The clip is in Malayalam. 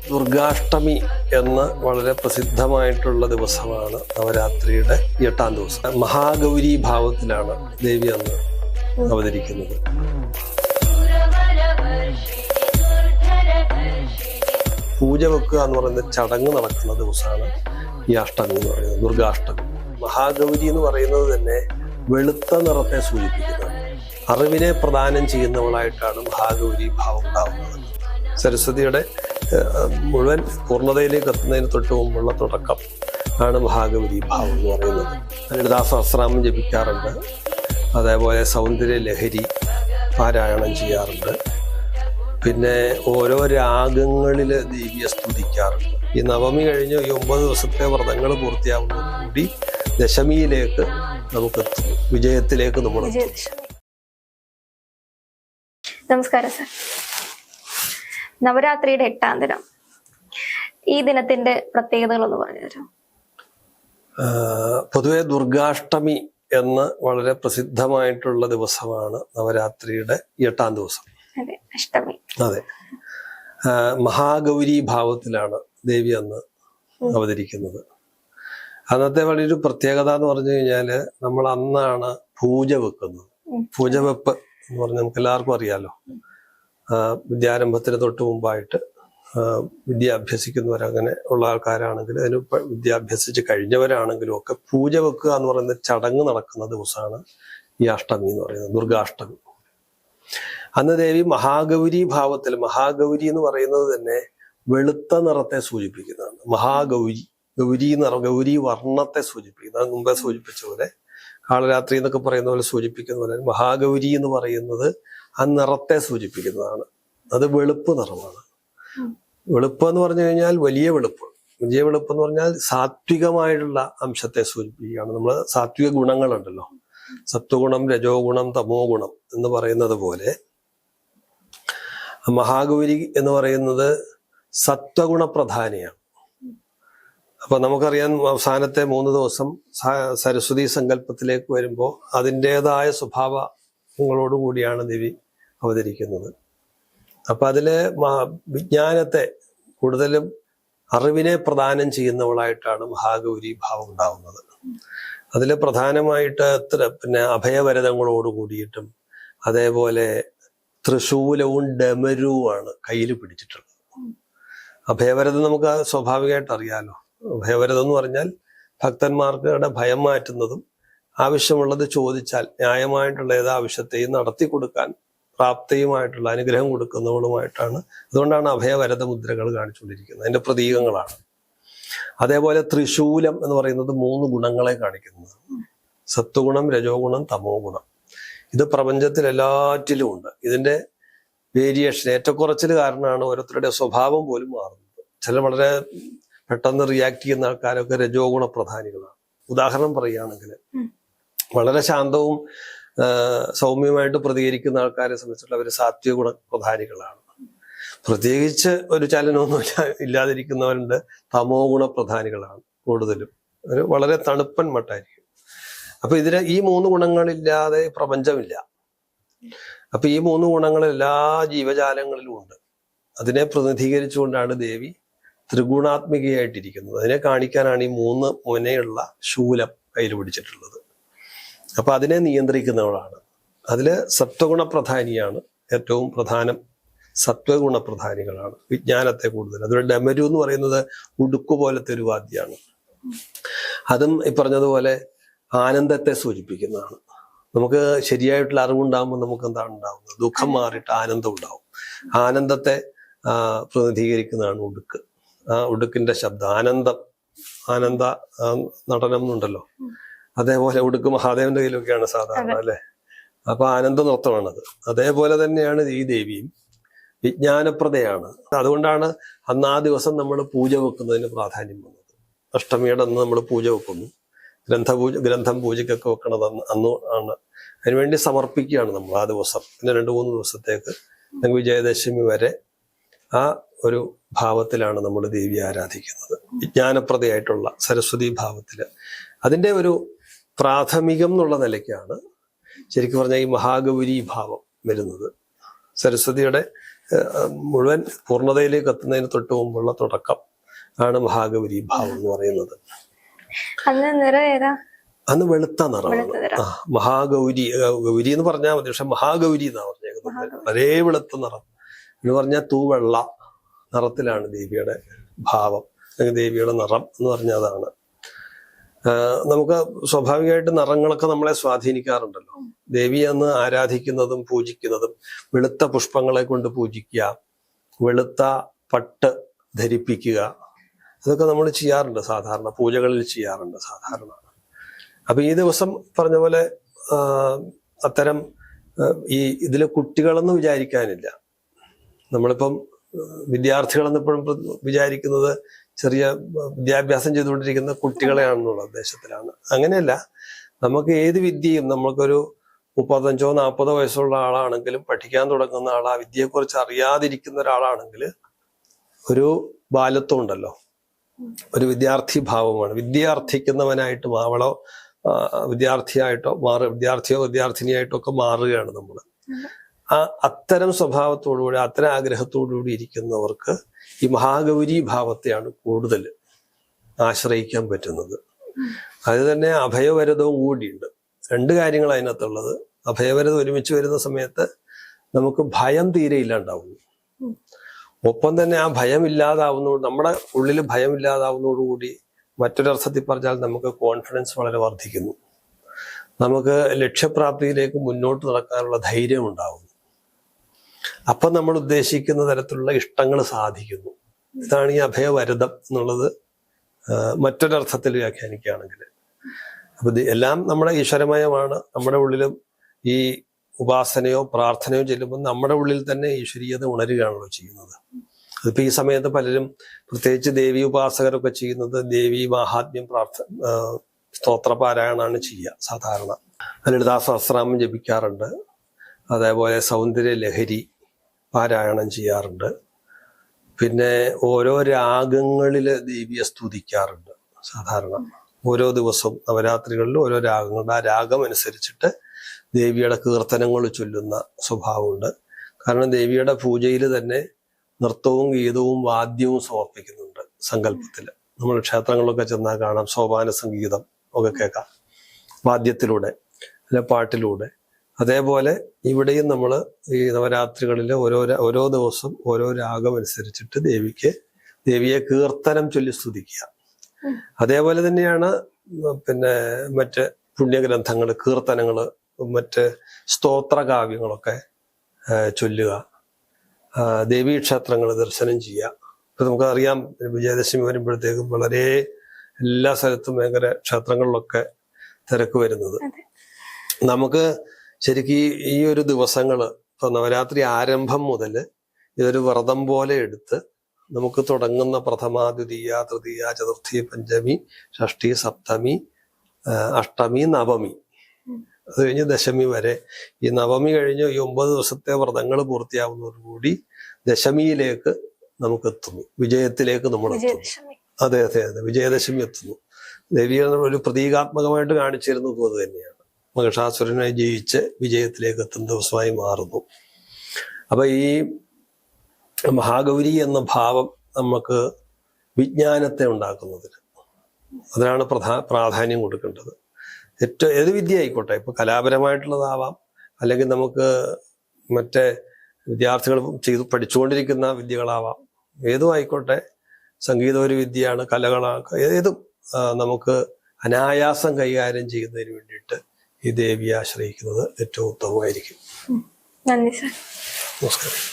ദുർഗാഷ്ടമി എന്ന് വളരെ പ്രസിദ്ധമായിട്ടുള്ള ദിവസമാണ് നവരാത്രിയുടെ 8ാം ദിവസം. മഹാഗൗരി ഭാവത്തിലാണ് ദേവി അന്ന് അവതരിക്കുന്നത്. പൂജ വെക്കുക എന്ന് പറയുന്ന ചടങ്ങ് നടക്കുന്ന ദിവസമാണ് ഈ അഷ്ടമി എന്ന് പറയുന്നത്, ദുർഗാഷ്ടമി. മഹാഗൗരി എന്ന് പറയുന്നത് തന്നെ വെളുത്ത നിറത്തെ സൂചിപ്പിക്കുന്നത്, അറിവിനെ പ്രദാനം ചെയ്യുന്നവളായിട്ടാണ് മഹാഗൗരി ഭാവം ഉണ്ടാവുന്നത്. സരസ്വതിയുടെ മുഴുവൻ പൂർണ്ണതയിലേക്ക് എത്തുന്നതിന് തൊട്ട് മുമ്പുള്ള തുടക്കം ആണ് മഹാഗൗരി ഭാവം എന്ന് പറയുന്നത്. ലളിതാ സഹസ്രനാമം ജപിക്കാറുണ്ട്, അതേപോലെ സൗന്ദര്യ ലഹരി പാരായണം ചെയ്യാറുണ്ട്, പിന്നെ ഓരോ രാഗങ്ങളിൽ ദേവിയെ സ്തുതിക്കാറുണ്ട്. ഈ നവമി കഴിഞ്ഞ് ഈ 9 ദിവസത്തെ വ്രതങ്ങൾ പൂർത്തിയാവുന്നതോടുകൂടി ദശമിയിലേക്ക് നമുക്ക് എത്തുന്നു, വിജയത്തിലേക്ക് നമ്മൾ എത്തുന്നു. നമസ്കാരം സർ. നവരാത്രിയുടെ 8ാം ദിനം, ഈ ദിനത്തിന്റെ പ്രത്യേകതകളൊന്ന് പറഞ്ഞു തരാം. പൊതുവെ ദുർഗാഷ്ടമി എന്ന് വളരെ പ്രസിദ്ധമായിട്ടുള്ള ദിവസമാണ് നവരാത്രിയുടെ 8ാം ദിവസം. അതെ, അഷ്ടമി. അതെ, മഹാഗൗരി ഭാവത്തിലാണ് ദേവി അന്ന് അവതരിക്കുന്നത്. അന്നത്തെ വലിയൊരു പ്രത്യേകത എന്ന് പറഞ്ഞു കഴിഞ്ഞാല് നമ്മൾ അന്നാണ് പൂജ വെക്കുന്നത്. പൂജ വെപ്പ് എന്ന് പറഞ്ഞാൽ നമുക്ക് എല്ലാവർക്കും അറിയാലോ. വിദ്യാരംഭത്തിന് തൊട്ട് മുമ്പായിട്ട് വിദ്യ അഭ്യസിക്കുന്നവരങ്ങനെ ഉള്ള ആൾക്കാരാണെങ്കിലും അതിന് വിദ്യാഭ്യസിച്ച് കഴിഞ്ഞവരാണെങ്കിലും ഒക്കെ പൂജ വെക്കുക എന്ന് പറയുന്ന ചടങ്ങ് നടക്കുന്ന ദിവസമാണ് ഈ അഷ്ടമി എന്ന് പറയുന്നത്, ദുർഗാഷ്ടമി. അന്ന് ദേവി മഹാഗൗരി ഭാവത്തിൽ, മഹാഗൗരി എന്ന് പറയുന്നത് തന്നെ വെളുത്ത നിറത്തെ സൂചിപ്പിക്കുന്നതാണ്. മഹാഗൗരി, ഗൗരി നിറം, ഗൗരി വർണ്ണത്തെ സൂചിപ്പിക്കുന്നത്. മുമ്പേ സൂചിപ്പിച്ച പോലെ കാളരാത്രി എന്നൊക്കെ പറയുന്ന പോലെ സൂചിപ്പിക്കുന്ന പോലെ മഹാഗൗരി എന്ന് പറയുന്നത് ആ നിറത്തെ സൂചിപ്പിക്കുന്നതാണ്. അത് വെളുപ്പ് നിറമാണ്. വെളുപ്പ് എന്ന് പറഞ്ഞു കഴിഞ്ഞാൽ വലിയ വെളുപ്പ്. വലിയ വെളുപ്പ് എന്ന് പറഞ്ഞാൽ സാത്വികമായിട്ടുള്ള അംശത്തെ സൂചിപ്പിക്കുകയാണ്. നമ്മൾ സാത്വിക ഗുണങ്ങളുണ്ടല്ലോ, സത്വഗുണം, രജോ ഗുണം, തമോ ഗുണം എന്ന് പറയുന്നത് പോലെ മഹാഗൗരി എന്ന് പറയുന്നത് സത്വഗുണപ്രധാനിയാണ്. അപ്പൊ നമുക്കറിയാം, അവസാനത്തെ 3 ദിവസം സരസ്വതി സങ്കല്പത്തിലേക്ക് വരുമ്പോൾ അതിൻ്റെതായ സ്വഭാവങ്ങളോടുകൂടിയാണ് ദേവി അവതരിക്കുന്നത്. അപ്പൊ അതില് വിജ്ഞാനത്തെ, കൂടുതലും അറിവിനെ പ്രദാനം ചെയ്യുന്നവളായിട്ടാണ് മഹാഗൗരി ഭാവം ഉണ്ടാവുന്നത്. അതിൽ പ്രധാനമായിട്ട് പിന്നെ അഭയവരതങ്ങളോട് കൂടിയിട്ടും അതേപോലെ തൃശൂലവും ഡമരുവുമാണ് കയ്യിൽ പിടിച്ചിട്ടുള്ളത്. അഭയവരതം നമുക്ക് സ്വാഭാവികമായിട്ട് അറിയാലോ. അഭയവരതം എന്ന് പറഞ്ഞാൽ ഭക്തന്മാർക്ക് ഭയം മാറ്റുന്നതും ആവശ്യമുള്ളത് ചോദിച്ചാൽ ന്യായമായിട്ടുള്ള ഏത് ആവശ്യത്തെയും നടത്തി കൊടുക്കാൻ പ്രാപ്തിയുമായിട്ടുള്ള അനുഗ്രഹം കൊടുക്കുന്നവളുമായിട്ടാണ്. അതുകൊണ്ടാണ് അഭയവരത മുദ്രകൾ കാണിച്ചുകൊണ്ടിരിക്കുന്നത്, അതിന്റെ പ്രതീകങ്ങളാണ്. അതേപോലെ തൃശൂലം എന്ന് പറയുന്നത് 3 ഗുണങ്ങളെ കാണിക്കുന്നത്, സത്വഗുണം, രജോ ഗുണം, തമോ ഗുണം. ഇത് പ്രപഞ്ചത്തിൽ എല്ലാറ്റിലും ഉണ്ട്. ഇതിന്റെ വേരിയേഷൻ, ഏറ്റക്കുറച്ചിൽ കാരണമാണ് ഓരോരുത്തരുടെ സ്വഭാവം പോലും മാറുന്നത്. ചില വളരെ പെട്ടെന്ന് റിയാക്ട് ചെയ്യുന്ന ആൾക്കാരൊക്കെ രജോ ഗുണ പ്രധാനികളാണ്. ഉദാഹരണം പറയുകയാണെങ്കിൽ, വളരെ ശാന്തവും സൗമ്യമായിട്ട് പ്രതികരിക്കുന്ന ആൾക്കാരെ സംബന്ധിച്ചിട്ടുള്ള അവർ സാത്വിക ഗുണ പ്രധാനികളാണ്. പ്രത്യേകിച്ച് ഒരു ചലനമൊന്നും ഇല്ലാതിരിക്കുന്നവരുണ്ട്, തമോ ഗുണ പ്രധാനികളാണ് കൂടുതലും. ഒരു വളരെ തണുപ്പൻ മട്ടായിരിക്കും. അപ്പൊ ഇതിന് ഈ 3 ഗുണങ്ങളില്ലാതെ പ്രപഞ്ചമില്ല. അപ്പൊ ഈ 3 ഗുണങ്ങൾ എല്ലാ ജീവജാലങ്ങളിലും ഉണ്ട്. അതിനെ പ്രതിനിധീകരിച്ചുകൊണ്ടാണ് ദേവി ത്രിഗുണാത്മികയായിട്ടിരിക്കുന്നത്. അതിനെ കാണിക്കാനാണ് ഈ 3 മുനയുള്ള ശൂലം കയ്യിൽ പിടിച്ചിട്ടുള്ളത്. അപ്പൊ അതിനെ നിയന്ത്രിക്കുന്നവളാണ്. അതില് സത്വഗുണപ്രധാനിയാണ് ഏറ്റവും പ്രധാനം. സത്വഗുണപ്രധാനികളാണ് വിജ്ഞാനത്തെ കൂടുതൽ. അതുപോലെ ഡമരു എന്ന് പറയുന്നത് ഉടുക്കു പോലത്തെ ഒരു വാദ്യമാണ്. അതും ഈ പറഞ്ഞതുപോലെ ആനന്ദത്തെ സൂചിപ്പിക്കുന്നതാണ്. നമുക്ക് ശരിയായിട്ടുള്ള അറിവുണ്ടാകുമ്പോൾ നമുക്ക് എന്താണ് ഉണ്ടാവുന്നത്? ദുഃഖം മാറിയിട്ട് ആനന്ദം ഉണ്ടാവും. ആനന്ദത്തെ പ്രതിനിധീകരിക്കുന്നതാണ് ഉടുക്ക്. ആ ഉടുക്കിന്റെ ശബ്ദം ആനന്ദ നടനം എന്നുണ്ടല്ലോ, അതേപോലെ ഉടുക്ക് മഹാദേവന്റെ കയ്യിലൊക്കെയാണ് സാധാരണ, അല്ലെ? അപ്പൊ ആനന്ദ നൃത്തമാണത്. അതേപോലെ തന്നെയാണ് ഈ ദേവിയും വിജ്ഞാനപ്രദയാണ്. അതുകൊണ്ടാണ് അന്ന് ആ ദിവസം നമ്മൾ പൂജ വെക്കുന്നതിന് പ്രാധാന്യം വന്നത്. അഷ്ടമിയുടെ അന്ന് നമ്മൾ പൂജ വെക്കുന്നു. ഗ്രന്ഥം പൂജയ്ക്കൊക്കെ വെക്കണത് അന്ന് ആണ്. അതിനുവേണ്ടി സമർപ്പിക്കുകയാണ് നമ്മൾ ആ ദിവസം. പിന്നെ 2-3 ദിവസത്തേക്ക് വിജയദശമി വരെ ആ ഒരു ഭാവത്തിലാണ് നമ്മൾ ദേവിയെ ആരാധിക്കുന്നത്. വിജ്ഞാനപ്രദയായിട്ടുള്ള സരസ്വതി ഭാവത്തില്. അതിന്റെ ഒരു പ്രാഥമികം എന്നുള്ള നിലയ്ക്കാണ് ശരിക്കും പറഞ്ഞാൽ ഈ മഹാഗൗരി ഭാവം വരുന്നത്. സരസ്വതിയുടെ മുഴുവൻ പൂർണ്ണതയിലേക്ക് എത്തുന്നതിന് തൊട്ട് മുമ്പുള്ള തുടക്കം ആണ് മഹാഗൗരി ഭാവം എന്ന് പറയുന്നത്. അന്ന് നിറം ഏതാ? അന്ന് വെളുത്ത നിറമാണ്. മഹാഗൗരി, ഗൗരി എന്ന് പറഞ്ഞാൽ മതി, പക്ഷെ മഹാഗൗരി എന്നാ പറഞ്ഞേക്കുന്നത്. വളരെ വെളുത്ത നിറം എന്ന് പറഞ്ഞാൽ തൂവെള്ള നിറത്തിലാണ് ദേവിയുടെ ഭാവം, അല്ലെങ്കിൽ ദേവിയുടെ നിറം എന്ന് പറഞ്ഞാൽ അതാണ്. നമുക്ക് സ്വാഭാവികമായിട്ട് നിറങ്ങളൊക്കെ നമ്മളെ സ്വാധീനിക്കാറുണ്ടല്ലോ. ദേവിയെ അന്ന് ആരാധിക്കുന്നതും പൂജിക്കുന്നതും വെളുത്ത പുഷ്പങ്ങളെ കൊണ്ട് പൂജിക്കുക, വെളുത്ത പട്ട് ധരിപ്പിക്കുക, അതൊക്കെ നമ്മൾ ചെയ്യാറുണ്ട് സാധാരണ, പൂജകളിൽ ചെയ്യാറുണ്ട് സാധാരണ. അപ്പൊ ഈ ദിവസം പറഞ്ഞ പോലെ അത്തരം ഇതിലെ കുട്ടികളെന്ന് വിചാരിക്കാനില്ല. നമ്മളിപ്പം വിദ്യാർത്ഥികളെന്ന് എപ്പോഴും വിചാരിക്കുന്നത് ചെറിയ വിദ്യാഭ്യാസം ചെയ്തുകൊണ്ടിരിക്കുന്ന കുട്ടികളെയാണെന്നുള്ള ഉദ്ദേശത്തിലാണ്. അങ്ങനെയല്ല, നമുക്ക് ഏത് വിദ്യയും, നമുക്കൊരു 35-40 വയസ്സുള്ള ആളാണെങ്കിലും പഠിക്കാൻ തുടങ്ങുന്ന ആൾ, ആ വിദ്യയെക്കുറിച്ച് അറിയാതിരിക്കുന്ന ഒരാളാണെങ്കിൽ ഒരു ബാലത്വം ഉണ്ടല്ലോ, ഒരു വിദ്യാർത്ഥി ഭാവമാണ്. വിദ്യാർത്ഥിക്കുന്നവനായിട്ട് അവളോ വിദ്യാർത്ഥിയായിട്ടോ വിദ്യാർത്ഥിയോ വിദ്യാർത്ഥിനിയായിട്ടോ ഒക്കെ മാറുകയാണ് നമ്മൾ. അത്തരം സ്വഭാവത്തോടുകൂടി, അത്തരം ആഗ്രഹത്തോടുകൂടി ഇരിക്കുന്നവർക്ക് ഈ മഹാഗൗരി ഭാവത്തെയാണ് കൂടുതൽ ആശ്രയിക്കാൻ പറ്റുന്നത്. അത് തന്നെ അഭയവരതവും കൂടിയുണ്ട്. 2 കാര്യങ്ങൾ അതിനകത്തുള്ളത്. അഭയവരത ഒരുമിച്ച് വരുന്ന സമയത്ത് നമുക്ക് ഭയം തീരെ ഇല്ലാണ്ടാവുന്നു. ഒപ്പം തന്നെ ആ ഭയം ഇല്ലാതാവുന്നതോട്, നമ്മുടെ ഉള്ളിൽ ഭയം ഇല്ലാതാവുന്നതോടുകൂടി മറ്റൊരർത്ഥത്തിൽ പറഞ്ഞാൽ നമുക്ക് കോൺഫിഡൻസ് വളരെ വർദ്ധിക്കുന്നു. നമുക്ക് ലക്ഷ്യപ്രാപ്തിയിലേക്ക് മുന്നോട്ട് നടക്കാനുള്ള ധൈര്യം ഉണ്ടാവുന്നു. അപ്പം നമ്മൾ ഉദ്ദേശിക്കുന്ന തരത്തിലുള്ള ഇഷ്ടങ്ങൾ സാധിക്കുന്നു. ഇതാണ് ഈ അഭയവരതം എന്നുള്ളത് മറ്റൊരർത്ഥത്തിൽ വ്യാഖ്യാനിക്കുകയാണെങ്കിൽ. അപ്പൊ എല്ലാം നമ്മുടെ ഈശ്വരമയമാണ്. നമ്മുടെ ഉള്ളിലും ഈ ഉപാസനയോ പ്രാർത്ഥനയോ ചെല്ലുമ്പോൾ നമ്മുടെ ഉള്ളിൽ തന്നെ ഈശ്വരീയത ഉണരുകയാണല്ലോ ചെയ്യുന്നത്. അതിപ്പോ ഈ സമയത്ത് പലരും, പ്രത്യേകിച്ച് ദേവി ഉപാസകരൊക്കെ ചെയ്യുന്നത് ദേവി മാഹാത്മ്യം സ്തോത്രപാരായണമാണ് ചെയ്യുക സാധാരണ. ലളിതാ സഹസ്രനാമം ജപിക്കാറുണ്ട്, അതേപോലെ സൗന്ദര്യ ലഹരി പാരായണം ചെയ്യാറുണ്ട്. പിന്നെ ഓരോ രാഗങ്ങളിൽ ദേവിയെ സ്തുതിക്കാറുണ്ട് സാധാരണ. ഓരോ ദിവസവും നവരാത്രികളിൽ ഓരോ രാഗങ്ങളുടെ, ആ രാഗം അനുസരിച്ചിട്ട് ദേവിയുടെ കീർത്തനങ്ങൾ ചൊല്ലുന്ന സ്വഭാവമുണ്ട്. കാരണം ദേവിയുടെ പൂജയിൽ തന്നെ നൃത്തവും ഗീതവും വാദ്യവും സമർപ്പിക്കുന്നുണ്ട് സങ്കല്പത്തിൽ. നമ്മൾ ക്ഷേത്രങ്ങളിലൊക്കെ ചെന്നാൽ കാണാം, സോപാന സംഗീതം ഒക്കെ കേൾക്കാം വാദ്യത്തിലൂടെ അല്ലെ പാട്ടിലൂടെ. അതേപോലെ ഇവിടെയും നമ്മൾ ഈ നവരാത്രികളിൽ ഓരോ ദിവസം ഓരോ രാഗം അനുസരിച്ചിട്ട് ദേവിയെ കീർത്തനം ചൊല്ലി സ്തുതിക്കുക. അതേപോലെ തന്നെയാണ് പിന്നെ മറ്റ് പുണ്യഗ്രന്ഥങ്ങൾ, കീർത്തനങ്ങൾ, മറ്റ് സ്തോത്രകാവ്യങ്ങളൊക്കെ ചൊല്ലുക, ദേവീക്ഷേത്രങ്ങൾ ദർശനം ചെയ്യുക. ഇപ്പൊ നമുക്കറിയാം, വിജയദശമി വരുമ്പോഴത്തേക്കും വളരെ എല്ലാ സ്ഥലത്തും ഭയങ്കര ക്ഷേത്രങ്ങളിലൊക്കെ തിരക്ക് വരുന്നത്. നമുക്ക് ശരിക്കും ഈ ഒരു ദിവസങ്ങള്, ഇപ്പൊ നവരാത്രി ആരംഭം മുതൽ ഇതൊരു വ്രതം പോലെ എടുത്ത് നമുക്ക് തുടങ്ങുന്ന പ്രഥമ, ദ്വിതീയ, തൃതീയ, ചതുർത്ഥി, പഞ്ചമി, ഷഷ്ടി, സപ്തമി, അഷ്ടമി, നവമി, അത് കഴിഞ്ഞ് ദശമി വരെ. ഈ നവമി കഴിഞ്ഞ് ഈ 9 ദിവസത്തെ വ്രതങ്ങൾ പൂർത്തിയാവുന്നതോടുകൂടി ദശമിയിലേക്ക് നമുക്ക് എത്തുന്നു, വിജയത്തിലേക്ക് നമ്മൾ എത്തുന്നു. അതെ, വിജയദശമി എത്തുന്നു. ദേവിയെ ഒരു പ്രതീകാത്മകമായിട്ട് കാണിച്ചിരുന്നത് അത് തന്നെയാണ്. മഹിഷാസുരനെ ജയിച്ച് വിജയത്തിലേക്ക് എത്തുന്ന ദിവസമായി മാറുന്നു. അപ്പൊ ഈ മഹാഗൗരി എന്ന ഭാവം നമുക്ക് വിജ്ഞാനത്തെ ഉണ്ടാക്കുന്നതിന്, അതിനാണ് പ്രാധാന്യം കൊടുക്കേണ്ടത്. ഏത് വിദ്യ ആയിക്കോട്ടെ, ഇപ്പൊ കലാപരമായിട്ടുള്ളതാവാം, അല്ലെങ്കിൽ നമുക്ക് മറ്റേ വിദ്യാർത്ഥികൾ പഠിച്ചുകൊണ്ടിരിക്കുന്ന വിദ്യകളാവാം, ഏതും ആയിക്കോട്ടെ. സംഗീതം ഒരു വിദ്യയാണ്, കലകളാണ്, ഏതും നമുക്ക് അനായാസം കൈകാര്യം ചെയ്യുന്നതിന് വേണ്ടിയിട്ട് ഈ ദേവിയെ ആശ്രയിക്കുന്നത് ഏറ്റവും ഉത്തമമായിരിക്കും. നന്ദി സർ. നമസ്കാരം.